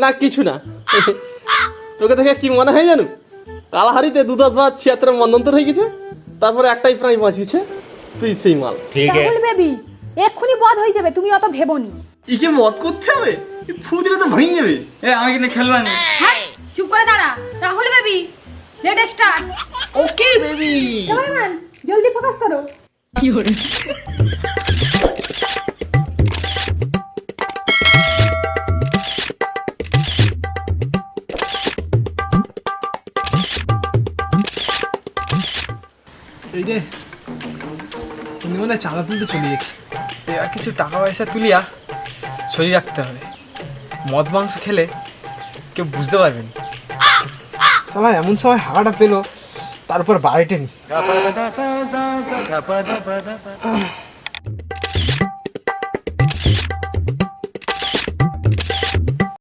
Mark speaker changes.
Speaker 1: না কিছু না। তোকে দেখে কি মনে হয় জানো, কালাহারিতে 10 বার 76 মন্বন্তর হয়ে গেছে, তারপরে একটাই প্রাণী বাঁচিয়েছে, তুই সেই মাল।
Speaker 2: রাহুল বেবি এক্ষুনি বধ হয়ে যাবে, তুমি অত ভেবোনি।
Speaker 1: একে মত করতে হবে, ফু দিলে তো ভেঙে যাবে।
Speaker 3: আমি কিন্তু খেলবো না।
Speaker 2: হ্যাঁ চুপ করে দাঁড়া। Rahul baby red start.
Speaker 1: Okay baby.
Speaker 2: Cameraman জলদি ফোকাস করো।
Speaker 4: এই রে, তুমি মনে হয় চাঁদা তুলতে চলে গেছি। এবার কিছু টাকা পয়সা তুলিয়া শরীর রাখতে হবে। মদ মাংস খেলে কেউ বুঝতে পারবে না। সালা এমন সময় হাওয়াটা পেলো, তারপর বাড়িতে নি।